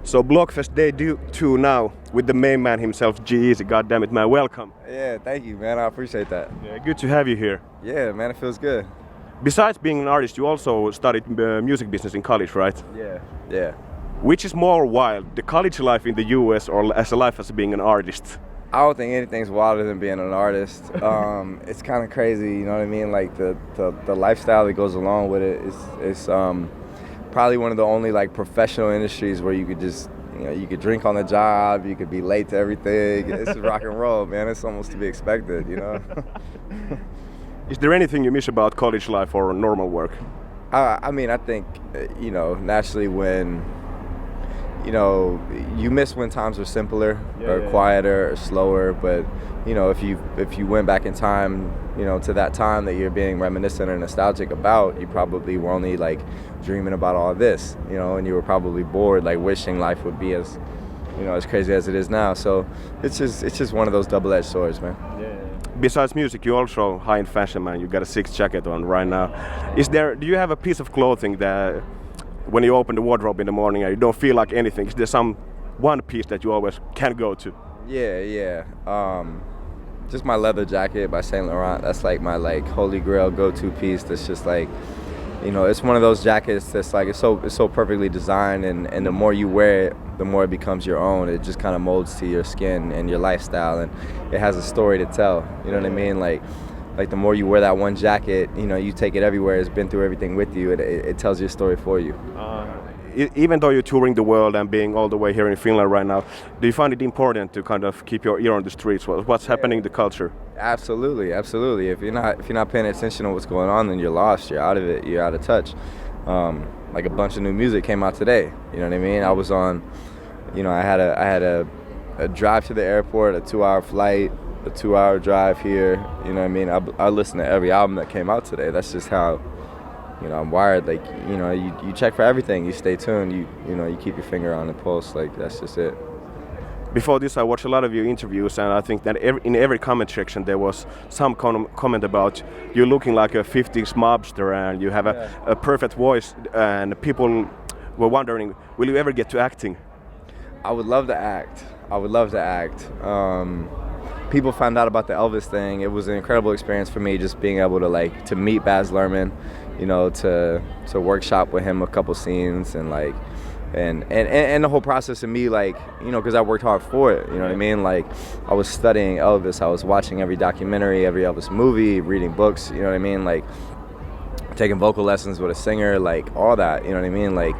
So Blockfest Day 2 now with the main man himself, G-Eazy. God damn it, man! Welcome. Yeah, thank you, man. I appreciate that. Yeah, good to have you here. Yeah, man, it feels good. Besides being an artist, you also studied music business in college, right? Yeah. Yeah. Which is more wild, the college life in the US or as a life as being an artist? I don't think anything's wilder than being an artist. It's kind of crazy, you know what I mean? Like the lifestyle that goes along with it is probably one of the only like professional industries where you could just, you know, you could drink on the job, you could be late to everything. It's rock and roll, man. It's almost to be expected, you know? Is there anything you miss about college life or normal work? I mean, I think, you know, naturally when, you know, you miss when times are simpler quieter or slower, but, you know, if you went back in time, you know, to that time that you're being reminiscent or nostalgic about, you probably were only like dreaming about all this, you know, and you were probably bored, like wishing life would be as, you know, as crazy as it is now. So it's just one of those double-edged swords, man. Yeah. Besides music, you also high-end fashion, man. You got a 6 jacket on right now. Do you have a piece of clothing that when you open the wardrobe in the morning and you don't feel like anything, is there some one piece that you always can go to? Yeah. Just my leather jacket by Saint Laurent. That's like my like holy grail go-to piece. That's just like, you know, it's one of those jackets that's like it's so perfectly designed, and the more you wear it, the more it becomes your own. It just kind of molds to your skin and your lifestyle, and it has a story to tell. You know what I mean? Like the more you wear that one jacket, you know, you take it everywhere. It's been through everything with you. It tells your story for you. Even though you're touring the world and being all the way here in Finland right now, do you find it important to kind of keep your ear on the streets? What's happening in the culture? Absolutely. If you're not paying attention to what's going on, then you're lost. You're out of it. You're out of touch. Like a bunch of new music came out today. You know what I mean? I was on, you know, I had a drive to the airport, a 2-hour flight, a 2-hour drive here. You know what I mean? I listened to every album that came out today. That's just how, you know, I'm wired. Like, you know, you check for everything. You stay tuned. You know, you keep your finger on the pulse. Like, that's just it. Before this, I watched a lot of your interviews, and I think that in every comment section there was some comment about you looking like a 50s mobster, and you have a perfect voice, and people were wondering, will you ever get to acting? I would love to act. People found out about the Elvis thing. It was an incredible experience for me, just being able to meet Baz Luhrmann, you know, to workshop with him a couple scenes, and like, and the whole process of me, like, you know, because I worked hard for it, you know what I mean? Like, I was studying Elvis, I was watching every documentary, every Elvis movie, reading books, you know what I mean? Like, taking vocal lessons with a singer, like, all that, you know what I mean? Like,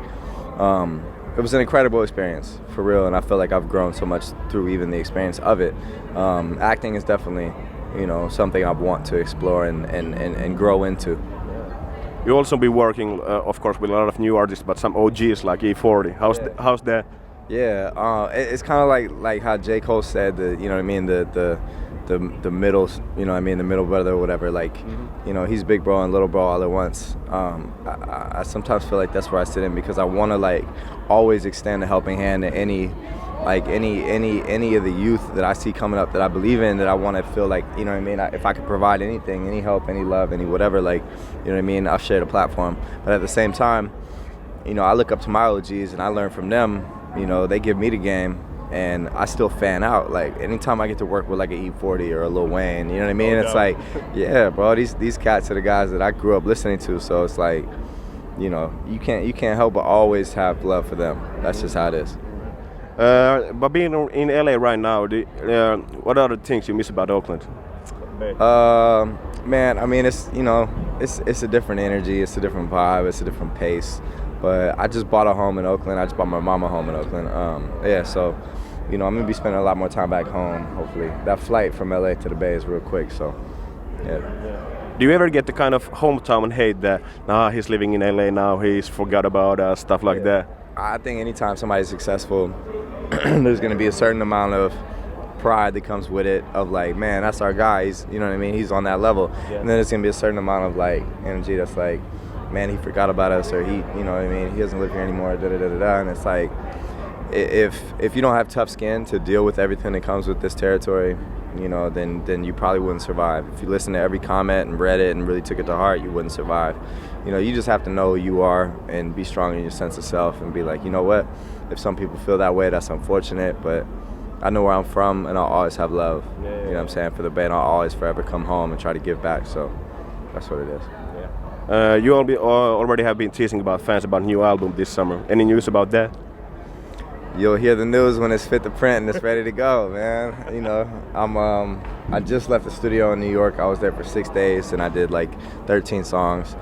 it was an incredible experience, for real, and I feel like I've grown so much through even the experience of it. Acting is definitely, you know, something I want to explore and grow into. You also be working, of course, with a lot of new artists, but some OGs like E40. How's that? Yeah, it's kind of like how J. Cole said, you know what I mean, the middle, you know what I mean, the middle brother or whatever. Like, you know, he's big bro and little bro all at once. I sometimes feel like that's where I sit in, because I want to like always extend a helping hand to any of the youth that I see coming up that I believe in, that I want to feel like, you know what I mean, if I could provide anything, any help, any love, any whatever, like, you know what I mean, I'll share the platform. But at the same time, you know, I look up to my OGs and I learn from them. You know, they give me the game, and I still fan out. Like, anytime I get to work with like an E40 or a Lil Wayne, you know what I mean? It's like, yeah, bro, these cats are the guys that I grew up listening to. So it's like, you know, you can't help but always have love for them. That's just how it is. But being in LA right now, what are the things you miss about Oakland? Man, I mean, it's, you know, it's a different energy, it's a different vibe, it's a different pace. But I just bought a home in Oakland. I just bought my mama a home in Oakland. Yeah, so, you know, I'm gonna be spending a lot more time back home, hopefully. That flight from LA to the Bay is real quick, so, yeah. Do you ever get the kind of hometown hate that, he's living in LA now, he's forgot about us, stuff like that? I think anytime somebody's successful, there's gonna be a certain amount of pride that comes with it, of like, man, that's our guy, he's, you know what I mean, he's on that level. And then there's gonna be a certain amount of like energy that's like, man, he forgot about us, or he, you know what I mean, he doesn't live here anymore, da-da-da-da-da. And it's like, if you don't have tough skin to deal with everything that comes with this territory, you know, then you probably wouldn't survive. If you listen to every comment and read it and really took it to heart, you wouldn't survive. You know, you just have to know who you are and be strong in your sense of self and be like, you know what, if some people feel that way, that's unfortunate, but I know where I'm from and I'll always have love, you know what I'm saying, for the Bay, and I'll always forever come home and try to give back, so that's what it is. You already have been teasing about fans about new album this summer. Any news about that? You'll hear the news when it's fit to print and it's ready to go, man. You know, I just left the studio in New York. I was there for 6 days and I did like 13 songs.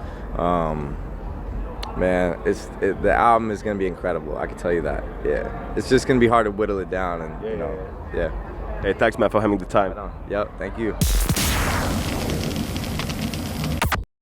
Man, the album is gonna be incredible. I can tell you that. Yeah, it's just gonna be hard to whittle it down, and you know, yeah. Hey, thanks, man, for having the time. Yep, thank you.